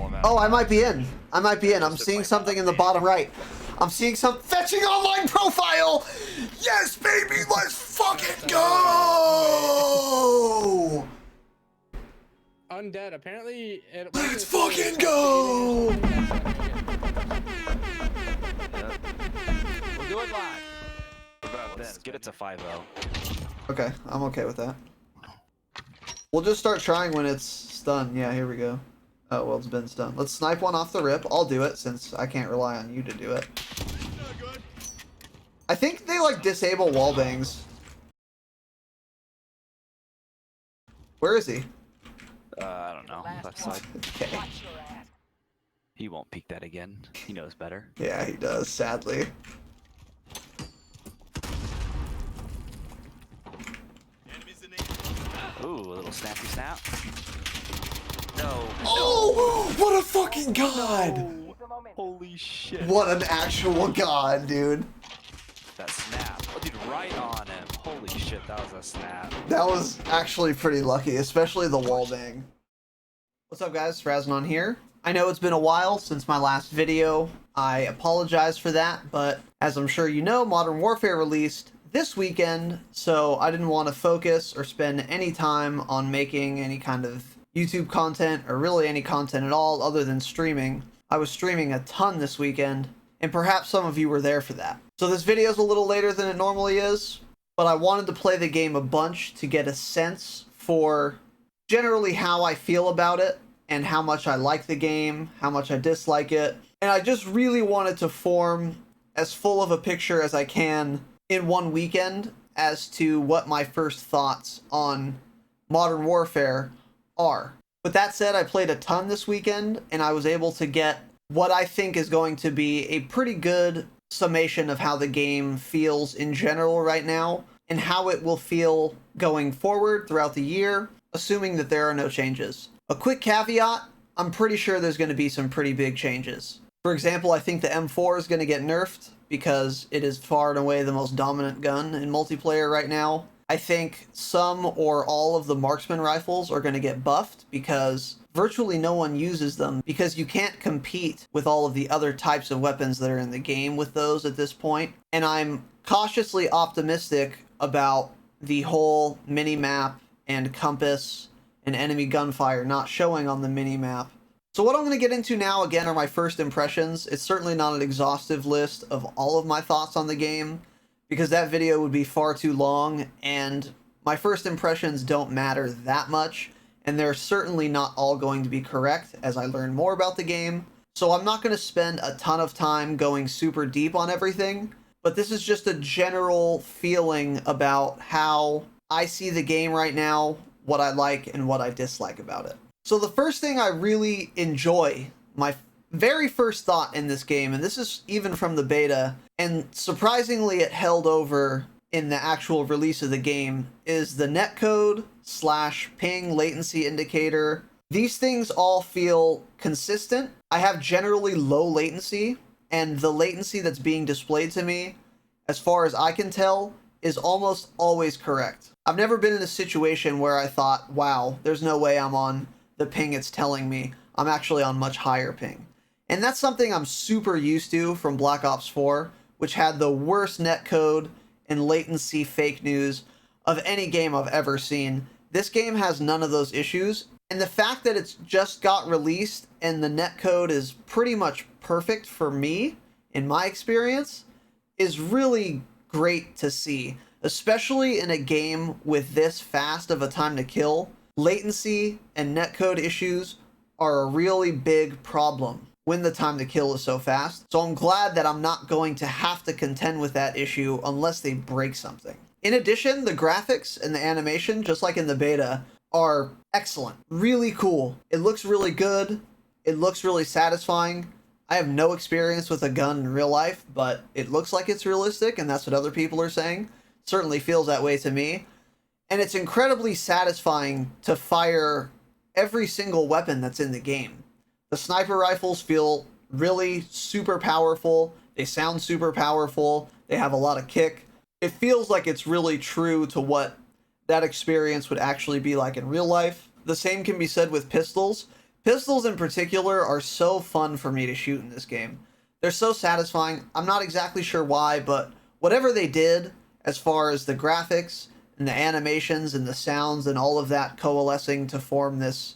man. Oh, I might be in. I might be in. I'm seeing something in the bottom right. I'm seeing some fetching online profile. Yes, baby. Let's fucking go. Undead. Apparently, Let's fucking go. We'll do it live. Let's get it to 5-0. Okay, I'm okay with that. We'll just start trying when it's stunned. Yeah, here we go. Oh, well, it's been stunned. Let's snipe one off the rip. I'll do it since I can't rely on you to do it. I think they like disable wall bangs. Where is he? I don't know. Left side. Okay. He won't peek that again. He knows better. Yeah, he does, sadly. Ooh, a little snappy snap. No. Oh, what a fucking god! No. Holy shit. What an actual god, dude. That snap. Oh, dude, right on him. Holy shit, that was a snap. That was actually pretty lucky, especially the wall bang. What's up, guys? Raznon here. I know it's been a while since my last video. I apologize for that, but as I'm sure you know, Modern Warfare released this weekend, so I didn't want to focus or spend any time on making any kind of YouTube content or really any content at all other than streaming. I was streaming a ton this weekend, and perhaps some of you were there for that. So this video is a little later than it normally is, but I wanted to play the game a bunch to get a sense for generally how I feel about it and how much I like the game, how much I dislike it. And I just really wanted to form as full of a picture as I can in one weekend as to what my first thoughts on Modern Warfare are. With that said, I played a ton this weekend, and I was able to get what I think is going to be a pretty good summation of how the game feels in general right now, and how it will feel going forward throughout the year, assuming that there are no changes. A quick caveat, I'm pretty sure there's going to be some pretty big changes. For example, I think the M4 is going to get nerfed because it is far and away the most dominant gun in multiplayer right now. I think some or all of the marksman rifles are going to get buffed because virtually no one uses them, because you can't compete with all of the other types of weapons that are in the game with those at this point. And I'm cautiously optimistic about the whole mini-map and compass and enemy gunfire not showing on the mini-map. So what I'm going to get into now, again, are my first impressions. It's certainly not an exhaustive list of all of my thoughts on the game, because that video would be far too long, and my first impressions don't matter that much, and they're certainly not all going to be correct as I learn more about the game. So I'm not going to spend a ton of time going super deep on everything, but this is just a general feeling about how I see the game right now, what I like and what I dislike about it. So the first thing I really enjoy, my very first thought in this game, and this is even from the beta, and surprisingly it held over in the actual release of the game, is the netcode / ping latency indicator. These things all feel consistent. I have generally low latency, and the latency that's being displayed to me, as far as I can tell, is almost always correct. I've never been in a situation where I thought, wow, there's no way I'm on the ping it's telling me. I'm actually on much higher ping. And that's something I'm super used to from Black Ops 4, which had the worst netcode and latency fake news of any game I've ever seen. This game has none of those issues, and the fact that it's just got released and the netcode is pretty much perfect for me, in my experience, is really great to see, especially in a game with this fast of a time to kill. Latency and netcode issues are a really big problem when the time to kill is so fast. So I'm glad that I'm not going to have to contend with that issue unless they break something. In addition, the graphics and the animation, just like in the beta, are excellent. Really cool. It looks really good. It looks really satisfying. I have no experience with a gun in real life, but it looks like it's realistic, and that's what other people are saying. Certainly feels that way to me. And it's incredibly satisfying to fire every single weapon that's in the game. The sniper rifles feel really super powerful. They sound super powerful. They have a lot of kick. It feels like it's really true to what that experience would actually be like in real life. The same can be said with pistols. Pistols in particular are so fun for me to shoot in this game. They're so satisfying. I'm not exactly sure why, but whatever they did as far as the graphics and the animations and the sounds and all of that coalescing to form this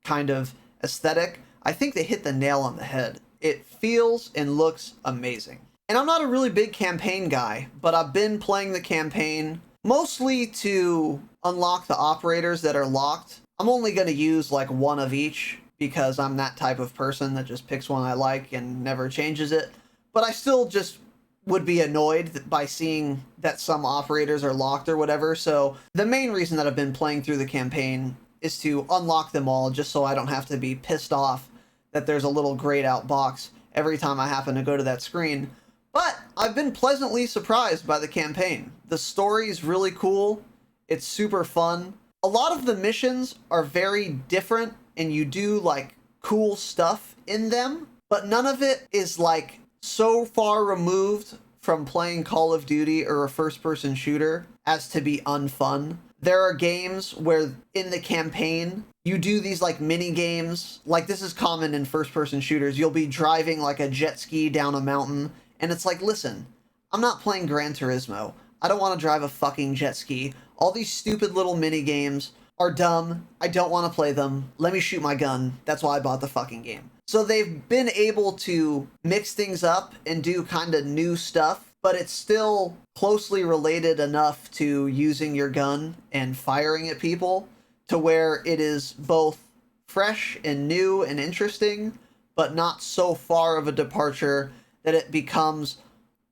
kind of aesthetic, I think they hit the nail on the head. It feels and looks amazing. And I'm not a really big campaign guy, but I've been playing the campaign mostly to unlock the operators that are locked. I'm only going to use like one of each because I'm that type of person that just picks one I like and never changes it. But I still just would be annoyed by seeing that some operators are locked or whatever. So the main reason that I've been playing through the campaign is to unlock them all, just so I don't have to be pissed off that there's a little grayed out box every time I happen to go to that screen. But I've been pleasantly surprised by the campaign. The story is really cool. It's super fun. A lot of the missions are very different and you do like cool stuff in them, but none of it is like so far removed from playing Call of Duty or a first-person shooter as to be unfun. There are games where in the campaign you do these like mini games. Like this is common in first-person shooters. You'll be driving like a jet ski down a mountain and it's like, listen, I'm not playing Gran Turismo. I don't want to drive a fucking jet ski. All these stupid little mini games are dumb. I don't want to play them. Let me shoot my gun. That's why I bought the fucking game. So they've been able to mix things up and do kind of new stuff, but it's still closely related enough to using your gun and firing at people to where it is both fresh and new and interesting, but not so far of a departure that it becomes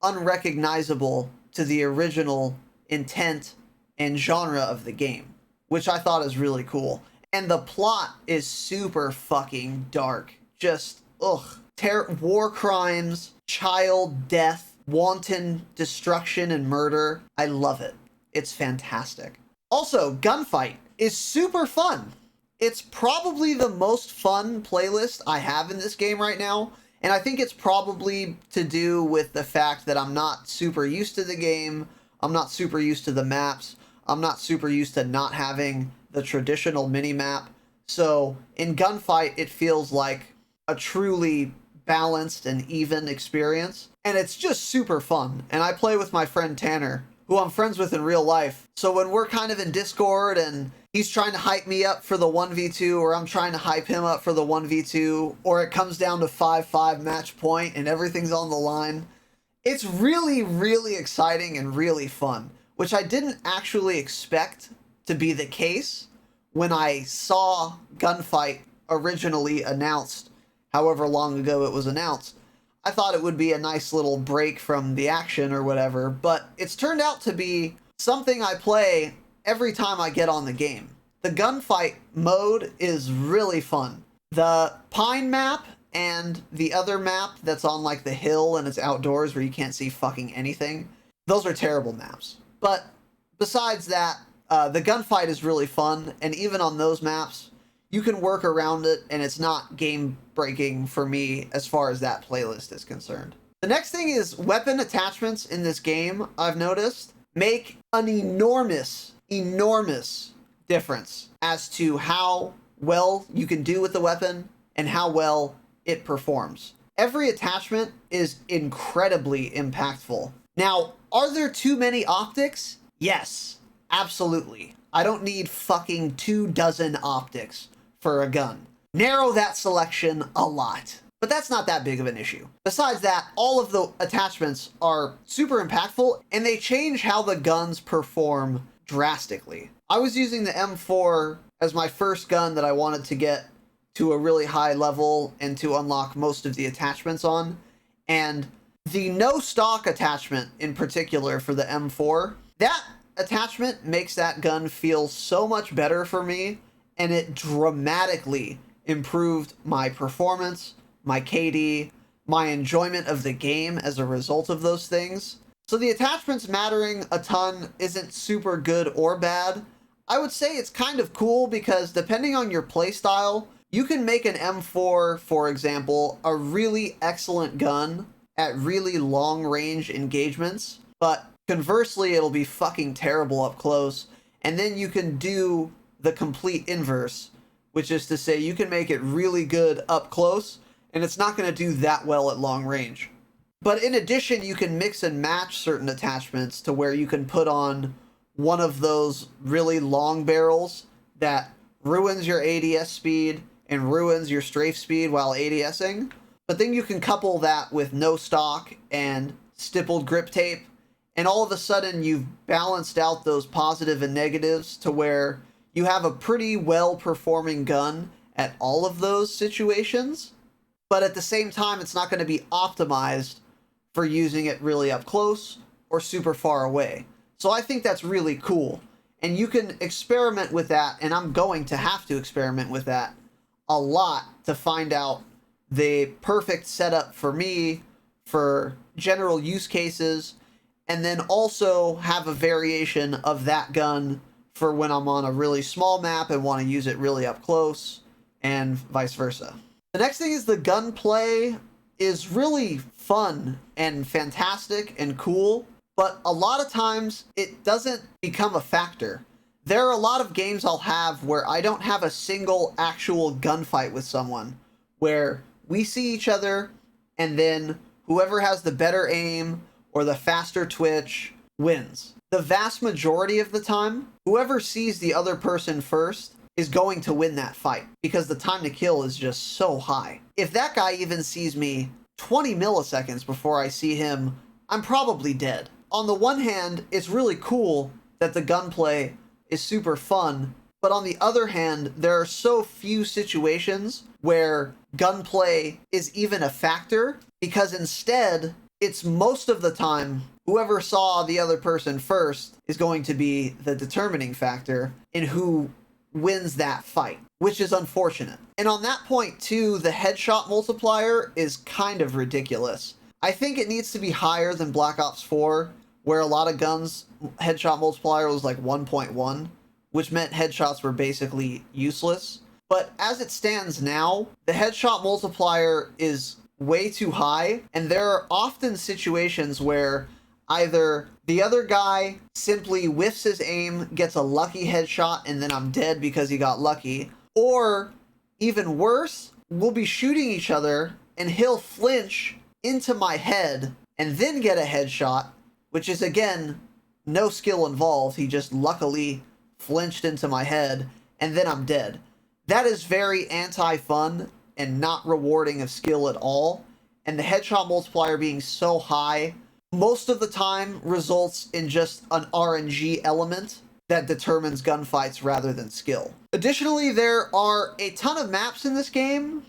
unrecognizable to the original intent and genre of the game, which I thought is really cool. And the plot is super fucking dark. Just, war crimes, child death, wanton destruction and murder. I love it. It's fantastic. Also, Gunfight is super fun. It's probably the most fun playlist I have in this game right now. And I think it's probably to do with the fact that I'm not super used to the game. I'm not super used to the maps. I'm not super used to not having the traditional mini-map. So in Gunfight, it feels like a truly balanced and even experience. And it's just super fun. And I play with my friend Tanner, who I'm friends with in real life. So when we're kind of in Discord and he's trying to hype me up for the 1v2 or I'm trying to hype him up for the 1v2 or it comes down to 5-5 match point and everything's on the line, it's really, really exciting and really fun, which I didn't actually expect to be the case when I saw Gunfight originally announced, however long ago it was announced. I thought it would be a nice little break from the action or whatever, but it's turned out to be something I play every time I get on the game. The Gunfight mode is really fun. The Pine map and the other map that's on like the hill and it's outdoors where you can't see fucking anything, those are terrible maps. But besides that, the Gunfight is really fun, and even on those maps, you can work around it, and it's not game-breaking for me as far as that playlist is concerned. The next thing is weapon attachments in this game, I've noticed, make an enormous difference as to how well you can do with the weapon and how well it performs. Every attachment is incredibly impactful. Now, are there too many optics? Yes, absolutely. I don't need fucking 24 optics for a gun. Narrow that selection a lot. But that's not that big of an issue. Besides that, all of the attachments are super impactful and they change how the guns perform drastically. I was using the M4 as my first gun that I wanted to get to a really high level and to unlock most of the attachments on. And the no stock attachment in particular for the M4, that attachment makes that gun feel so much better for me, and it dramatically improved my performance, my KD, my enjoyment of the game as a result of those things. So the attachments mattering a ton isn't super good or bad. I would say it's kind of cool because depending on your playstyle, you can make an M4, for example, a really excellent gun at really long range engagements, but conversely, it'll be fucking terrible up close. And then you can do the complete inverse, which is to say you can make it really good up close, and it's not going to do that well at long range. But in addition, you can mix and match certain attachments to where you can put on one of those really long barrels that ruins your ADS speed and ruins your strafe speed while ADSing. But then you can couple that with no stock and stippled grip tape, and all of a sudden you've balanced out those positive and negatives to where you have a pretty well performing gun at all of those situations. But at the same time, it's not going to be optimized for using it really up close or super far away. So I think that's really cool. And you can experiment with that, and I'm going to have to experiment with that a lot to find out the perfect setup for me for general use cases, and then also have a variation of that gun for when I'm on a really small map and want to use it really up close, and vice versa. The next thing is the gunplay is really fun and fantastic and cool, but a lot of times it doesn't become a factor. There are a lot of games I'll have where I don't have a single actual gunfight with someone, where we see each other and then whoever has the better aim or the faster twitch wins. The vast majority of the time, whoever sees the other person first is going to win that fight because the time to kill is just so high. If that guy even sees me 20 milliseconds before I see him, I'm probably dead. On the one hand, it's really cool that the gunplay is super fun, but on the other hand, there are so few situations where gunplay is even a factor, because instead, it's most of the time whoever saw the other person first is going to be the determining factor in who wins that fight, which is unfortunate. And on that point too, the headshot multiplier is kind of ridiculous. I think it needs to be higher than Black Ops 4, where a lot of guns headshot multiplier was like 1.1, which meant headshots were basically useless. But as it stands now, the headshot multiplier is way too high, and there are often situations where either the other guy simply whiffs his aim, gets a lucky headshot, and then I'm dead because he got lucky, or even worse, we'll be shooting each other and he'll flinch into my head and then get a headshot, which is again no skill involved. He just luckily flinched into my head and then I'm dead. That is very anti-fun and not rewarding of skill at all, and the headshot multiplier being so high most of the time results in just an RNG element that determines gunfights rather than skill. Additionally, there are a ton of maps in this game,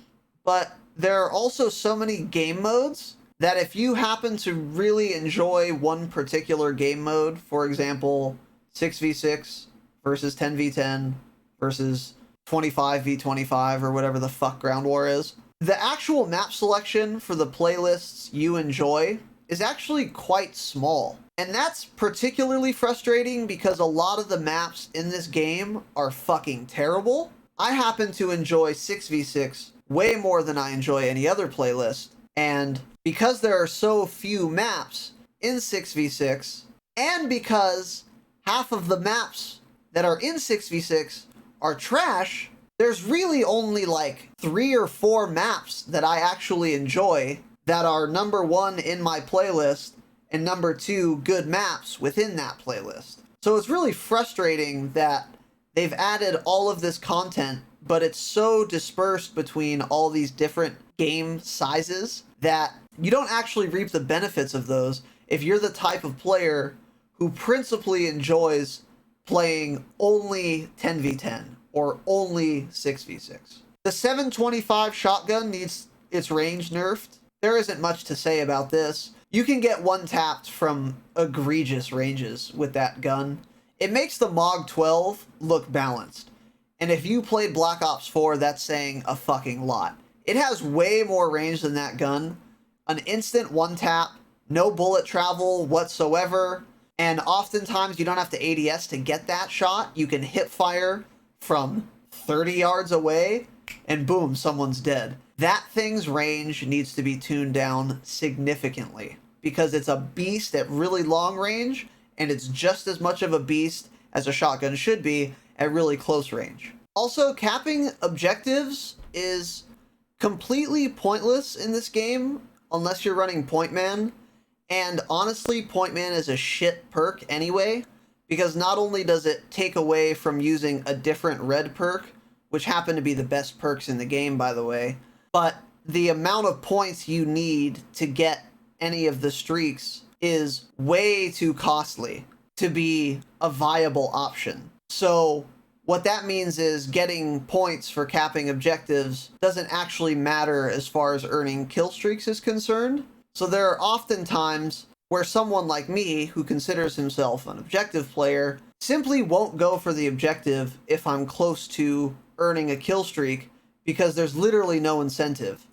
but there are also so many game modes that if you happen to really enjoy one particular game mode, for example, 6v6 versus 10v10 versus 25v25 or whatever the fuck Ground War is, the actual map selection for the playlists you enjoy is actually quite small. And that's particularly frustrating because a lot of the maps in this game are fucking terrible. I happen to enjoy 6v6 way more than I enjoy any other playlist, and because there are so few maps in 6v6, and because half of the maps that are in 6v6 are trash, there's really only like 3 or 4 maps that I actually enjoy that are number 1 in my playlist and number 2 good maps within that playlist. So it's really frustrating that they've added all of this content, but it's so dispersed between all these different game sizes that you don't actually reap the benefits of those if you're the type of player who principally enjoys playing only 10v10 or only 6v6. The 725 shotgun needs its range nerfed. There isn't much to say about this. You can get one tapped from egregious ranges with that gun. It makes the MOG 12 look balanced. And if you played Black Ops 4, that's saying a fucking lot. It has way more range than that gun. An instant one tap, no bullet travel whatsoever, and oftentimes you don't have to ADS to get that shot. You can hip fire from 30 yards away, and boom, someone's dead. That thing's range needs to be tuned down significantly because it's a beast at really long range, and it's just as much of a beast as a shotgun should be at really close range. Also, capping objectives is completely pointless in this game unless you're running Point Man. And honestly, Point Man is a shit perk anyway, because not only does it take away from using a different red perk, which happen to be the best perks in the game, by the way, but the amount of points you need to get any of the streaks is way too costly to be a viable option. So what that means is getting points for capping objectives doesn't actually matter as far as earning kill streaks is concerned. So there are often times where someone like me, who considers himself an objective player, simply won't go for the objective if I'm close to earning a kill streak, because there's literally no incentive.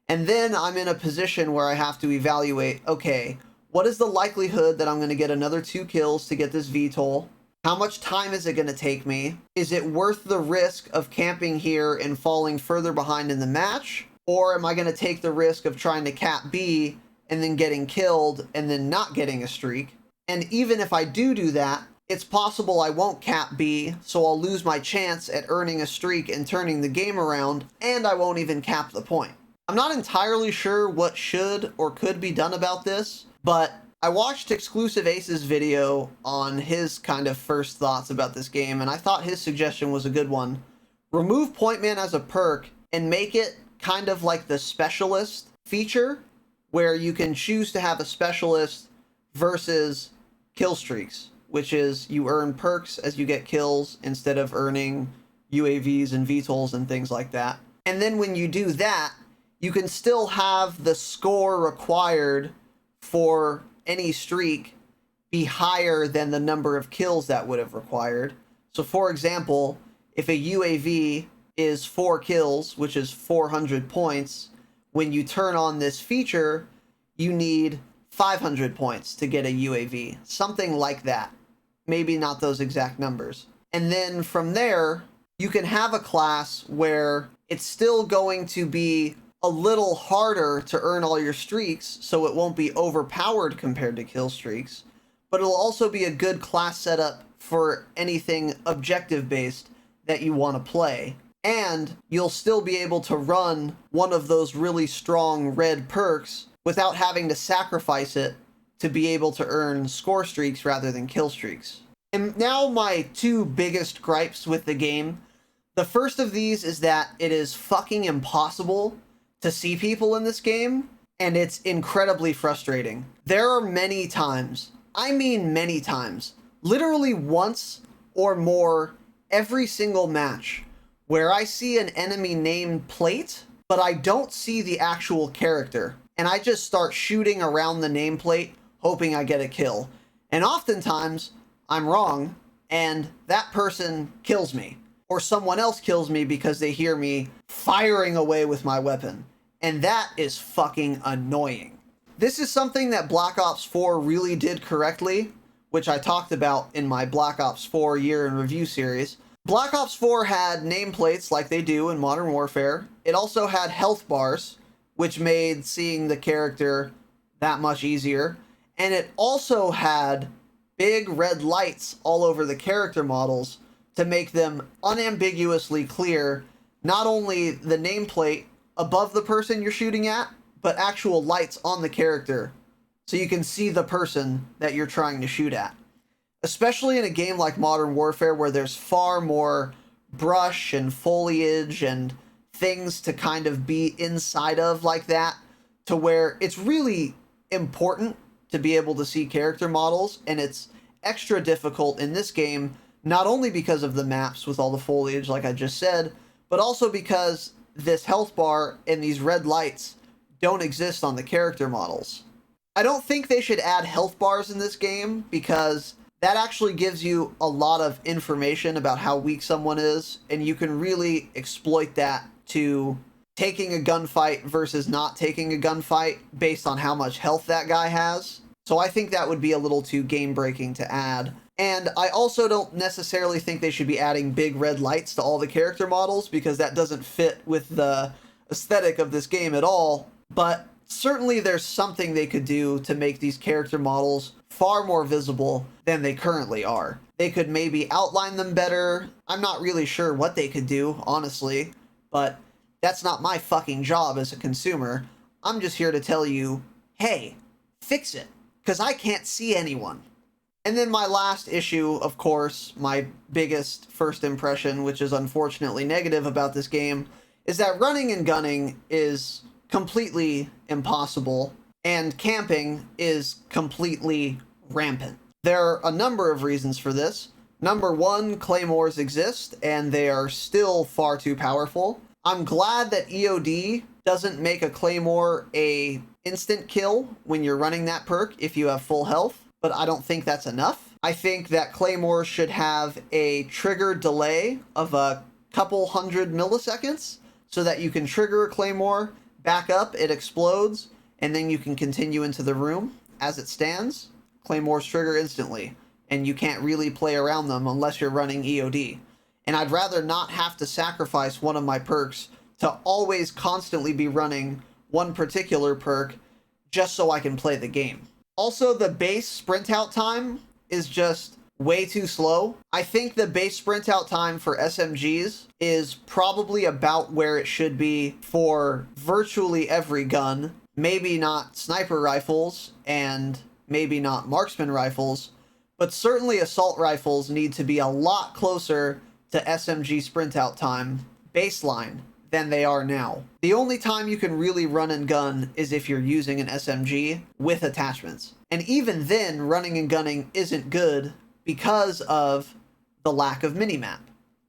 And then I'm in a position where I have to evaluate, okay, what is the likelihood that I'm going to get another 2 kills to get this VTOL? How much time is it going to take me? Is it worth the risk of camping here and falling further behind in the match? Or am I going to take the risk of trying to cap B and then getting killed and then not getting a streak? And even if I do that, it's possible I won't cap B, so I'll lose my chance at earning a streak and turning the game around, and I won't even cap the point. I'm not entirely sure what should or could be done about this, but I watched Exclusive Ace's video on his kind of first thoughts about this game, and I thought his suggestion was a good one. Remove Point Man as a perk and make it kind of like the specialist feature, where you can choose to have a specialist versus kill streaks, which is you earn perks as you get kills instead of earning UAVs and VTOLs and things like that. And then when you do that, you can still have the score required for any streak be higher than the number of kills that would have required. So for example, if a UAV is 4 kills, which is 400 points, when you turn on this feature, you need 500 points to get a UAV. Something like that. Maybe not those exact numbers. And then from there, you can have a class where it's still going to be a little harder to earn all your streaks, so it won't be overpowered compared to kill streaks, but it'll also be a good class setup for anything objective-based that you want to play. And you'll still be able to run one of those really strong red perks without having to sacrifice it to be able to earn score streaks rather than kill streaks. And now my 2 biggest gripes with the game. The first of these is that it is fucking impossible to see people in this game, and it's incredibly frustrating. There are many times, I mean many times, literally once or more every single match, where I see an enemy named plate, but I don't see the actual character, and I just start shooting around the nameplate, hoping I get a kill. And oftentimes, I'm wrong, and that person kills me, or someone else kills me because they hear me firing away with my weapon. And that is fucking annoying. This is something that Black Ops 4 really did correctly, which I talked about in my Black Ops 4 Year in Review series. Black Ops 4 had nameplates like they do in Modern Warfare. It also had health bars, which made seeing the character that much easier. And it also had big red lights all over the character models to make them unambiguously clear, not only the nameplate above the person you're shooting at, but actual lights on the character, so you can see the person that you're trying to shoot at. Especially in a game like Modern Warfare, where there's far more brush and foliage and things to kind of be inside of like that, to where it's really important to be able to see character models, and it's extra difficult in this game, not only because of the maps with all the foliage like I just said, but also because this health bar and these red lights don't exist on the character models. I don't think they should add health bars in this game, because that actually gives you a lot of information about how weak someone is, and you can really exploit that to taking a gunfight versus not taking a gunfight based on how much health that guy has. So I think that would be a little too game-breaking to add. And I also don't necessarily think they should be adding big red lights to all the character models, because that doesn't fit with the aesthetic of this game at all. But certainly there's something they could do to make these character models far more visible than they currently are. They could maybe outline them better. I'm not really sure what they could do, honestly, but that's not my fucking job as a consumer. I'm just here to tell you, hey, fix it, because I can't see anyone. And then my last issue, of course, my biggest first impression, which is unfortunately negative about this game, is that running and gunning is completely impossible, and camping is completely rampant. There are a number of reasons for this. Number one, claymores exist, and they are still far too powerful. I'm glad that EOD doesn't make a claymore a instant kill when you're running that perk if you have full health, but I don't think that's enough. I think that claymores should have a trigger delay of a couple hundred milliseconds so that you can trigger a claymore, back up, it explodes, and then you can continue into the room. As it stands, claymores trigger instantly, and you can't really play around them unless you're running EOD. And I'd rather not have to sacrifice one of my perks to always constantly be running one particular perk just so I can play the game. Also, the base sprint out time is just way too slow. I think the base sprint out time for SMGs is probably about where it should be for virtually every gun. Maybe not sniper rifles and maybe not marksman rifles, but certainly assault rifles need to be a lot closer to SMG sprint out time baseline than they are now. The only time you can really run and gun is if you're using an SMG with attachments. And even then, running and gunning isn't good because of the lack of minimap.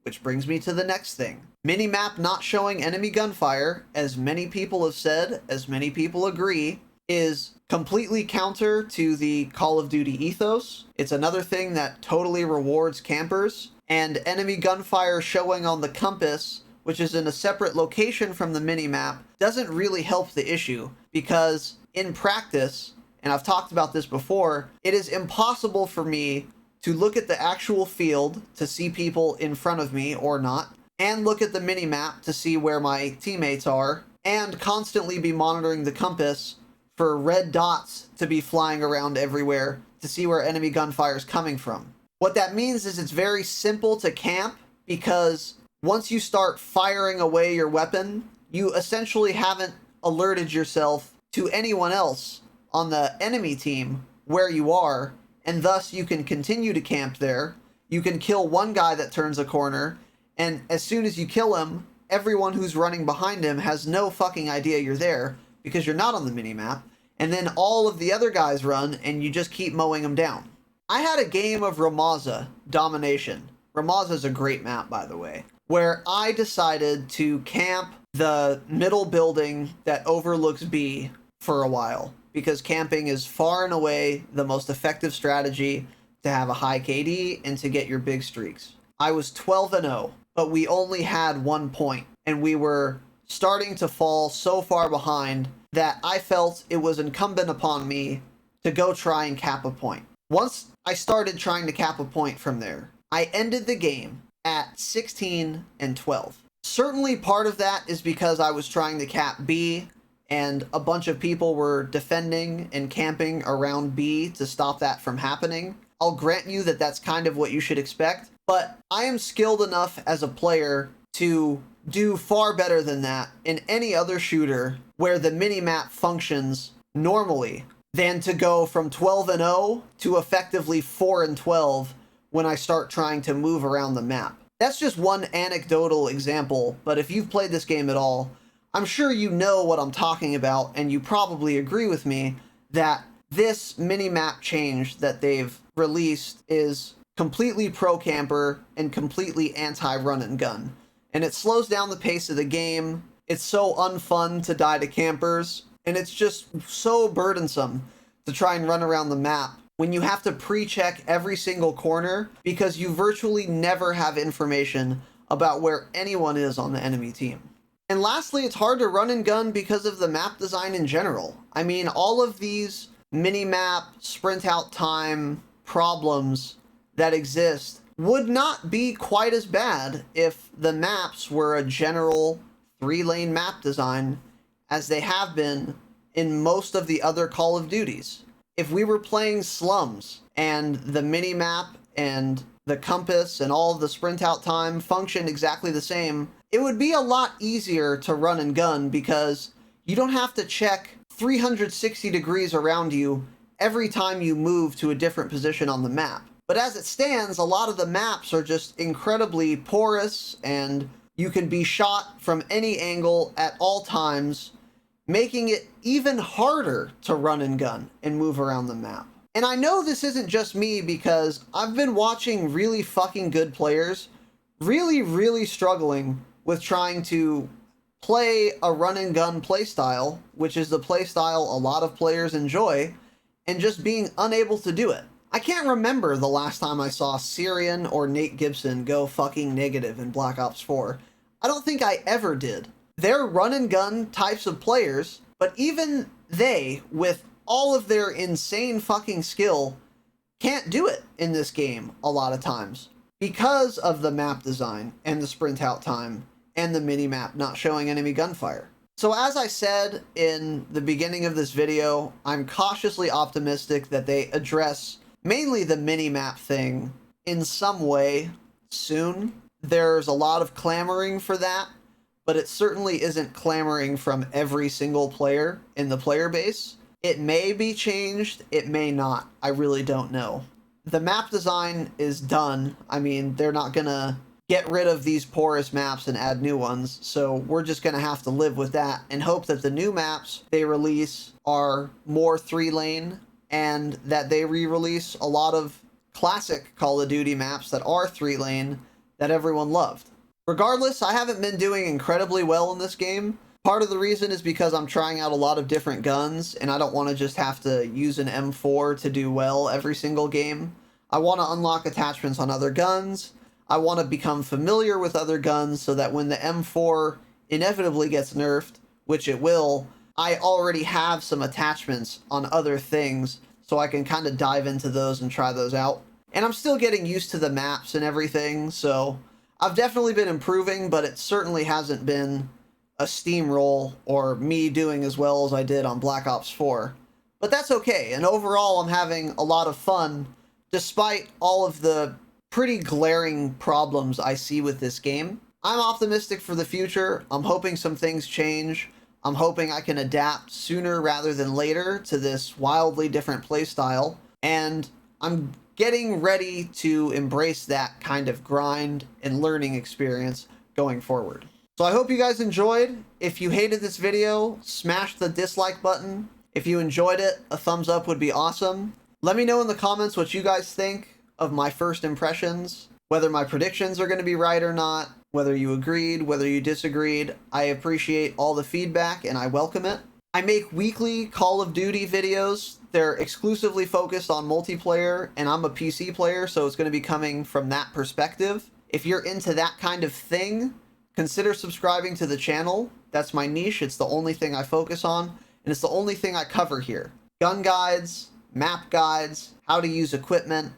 Which brings me to the next thing. Minimap not showing enemy gunfire, as many people have said, as many people agree, is completely counter to the Call of Duty ethos. It's another thing that totally rewards campers. And enemy gunfire showing on the compass, which is in a separate location from the minimap, doesn't really help the issue, because in practice, and I've talked about this before, it is impossible for me to look at the actual field to see people in front of me or not, and look at the minimap to see where my teammates are, and constantly be monitoring the compass for red dots to be flying around everywhere to see where enemy gunfire is coming from. What that means is it's very simple to camp, because once you start firing away your weapon, you essentially haven't alerted yourself to anyone else on the enemy team where you are, and thus you can continue to camp there. You can kill one guy that turns a corner, and as soon as you kill him, everyone who's running behind him has no fucking idea you're there because you're not on the minimap, and then all of the other guys run and you just keep mowing them down. I had a game of Ramaza Domination. Ramaza is a great map, by the way, where I decided to camp the middle building that overlooks B for a while, because camping is far and away the most effective strategy to have a high KD and to get your big streaks. I was 12-0, but we only had 1 point, and we were starting to fall so far behind that I felt it was incumbent upon me to go try and cap a point. Once I started trying to cap a point from there, I ended the game at 16-12. Certainly part of that is because I was trying to cap B, and a bunch of people were defending and camping around B to stop that from happening. I'll grant you that that's kind of what you should expect, but I am skilled enough as a player to do far better than that in any other shooter where the minimap functions normally than to go from 12-0 to effectively 4-12 when I start trying to move around the map. That's just one anecdotal example, but if you've played this game at all, I'm sure you know what I'm talking about, and you probably agree with me that this minimap change that they've released is completely pro-camper and completely anti-run and gun. And it slows down the pace of the game. It's so unfun to die to campers, and it's just so burdensome to try and run around the map when you have to pre-check every single corner because you virtually never have information about where anyone is on the enemy team. And lastly, it's hard to run and gun because of the map design in general. I mean, all of these mini-map, sprint out time problems that exist would not be quite as bad if the maps were a general 3-lane map design as they have been in most of the other Call of Duties. if we were playing Slums and the mini-map and the compass and all of the sprint out time functioned exactly the same, it would be a lot easier to run and gun because you don't have to check 360 degrees around you every time you move to a different position on the map. But as it stands, a lot of the maps are just incredibly porous and you can be shot from any angle at all times, making it even harder to run and gun and move around the map. And I know this isn't just me because I've been watching really fucking good players really struggling with trying to play a run and gun playstyle, which is the playstyle a lot of players enjoy, and just being unable to do it. I can't remember the last time I saw Syrian or Nate Gibson go fucking negative in Black Ops 4. I don't think I ever did. They're run and gun types of players, but even they, with all of their insane fucking skill, can't do it in this game a lot of times because of the map design and the sprint out time and the mini-map not showing enemy gunfire. So as I said in the beginning of this video, I'm cautiously optimistic that they address mainly the mini-map thing in some way soon. There's a lot of clamoring for that, but it certainly isn't clamoring from every single player in the player base. It may be changed, it may not. I really don't know. The map design is done. I mean, they're not gonna get rid of these porous maps and add new ones, so we're just gonna have to live with that and hope that the new maps they release are more 3-lane and that they re-release a lot of classic Call of Duty maps that are 3-lane that everyone loved. Regardless, I haven't been doing incredibly well in this game. Part of the reason is because I'm trying out a lot of different guns, and I don't want to just have to use an M4 to do well every single game. I want to unlock attachments on other guns. I want to become familiar with other guns so that when the M4 inevitably gets nerfed, which it will, I already have some attachments on other things so I can kind of dive into those and try those out. And I'm still getting used to the maps and everything, so I've definitely been improving, but it certainly hasn't been a steamroll or me doing as well as I did on Black Ops 4. But that's okay, and overall I'm having a lot of fun despite all of the pretty glaring problems I see with this game. I'm optimistic for the future. I'm hoping some things change. I'm hoping I can adapt sooner rather than later to this wildly different playstyle, and I'm getting ready to embrace that kind of grind and learning experience going forward. So I hope you guys enjoyed. If you hated this video, smash the dislike button. If you enjoyed it, a thumbs up would be awesome. Let me know in the comments what you guys think of my first impressions, whether my predictions are going to be right or not, whether you agreed, whether you disagreed. I appreciate all the feedback and I welcome it. I make weekly Call of Duty videos. They're exclusively focused on multiplayer, and I'm a PC player, so it's going to be coming from that perspective. If you're into that kind of thing, consider subscribing to the channel. That's my niche. It's the only thing I focus on, and it's the only thing I cover here. Gun guides, map guides, how to use equipment,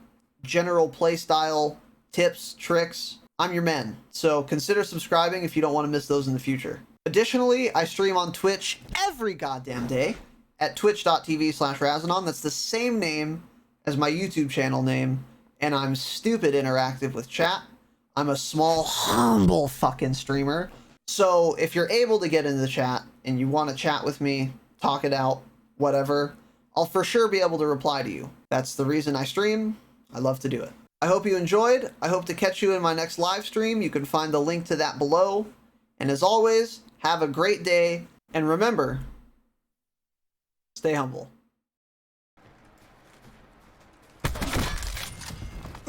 general playstyle, tips, tricks. I'm your man, so consider subscribing if you don't want to miss those in the future. Additionally, I stream on Twitch every goddamn day at twitch.tv/Razanon. That's the same name as my YouTube channel name, and I'm stupid interactive with chat. I'm a small, humble fucking streamer. So if you're able to get into the chat and you want to chat with me, talk it out, whatever, I'll for sure be able to reply to you. That's the reason I stream. I love to do it. I hope you enjoyed. I hope to catch you in my next live stream. You can find the link to that below. And as always, have a great day. And remember, stay humble.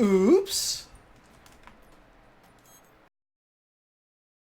Oops.